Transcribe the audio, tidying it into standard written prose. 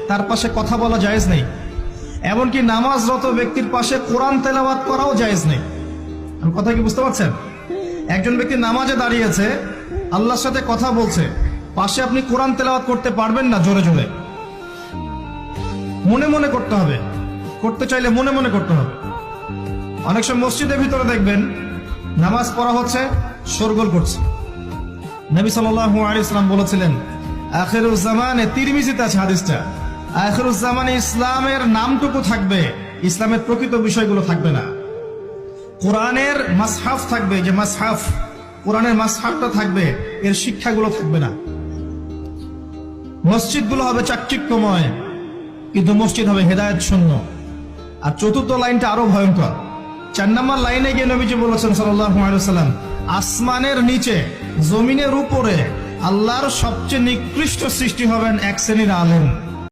তার পাশে কথা বলা জায়েজ নেই। এমনকি নামাজরত ব্যক্তির পাশে কোরআন তেলাওয়াত করাও জায়েজ নেই। আমি কথা কি বুঝতে পারছেন? একজন ব্যক্তি নামাজে দাঁড়িয়েছে, আল্লাহর সাথে কথা বলছে, পাশে আপনি কোরআন তেলাওয়াত করতে পারবেন না জোরে জোরে। মনে মনে করতে হবে, করতে চাইলে মনে মনে করতে হবে। অনেক সময় মসজিদের ভিতরে দেখবেন নামাজ পড়া হচ্ছে, শোরগোল করছে। নবী সাল্লাল্লাহু আলাইহি ওয়াসাল্লাম বলেছিলেন, আখিরুজ জামানে, তিরমিজিতে আছে হাদিসটা, আখিরুজ জামানে ইসলামের নামটুকু থাকবে, ইসলামের প্রকৃত বিষয়গুলো থাকবে না। কোরআনের মাসহাফ থাকবে, যে মাসহাফ, কোরআনের মাসহাফটা থাকবে, এর শিক্ষাগুলো থাকবে না। মসজিদগুলো হবে চাকচিক্যময়, কিন্তু মসজিদ হবে হেদায়েত শূন্য। আর চতুর্থ লাইনটা আরো ভয়ঙ্কর। 4 নম্বর লাইনে গিয়ে নবীজি বলেছেন সাল্লাল্লাহু আলাইহি ওয়াসাল্লাম, আসমানের নিচে জমিনের উপরে আল্লাহর সবচেয়ে নিকৃষ্ট সৃষ্টি হবেন এক শ্রেণীর আলেম।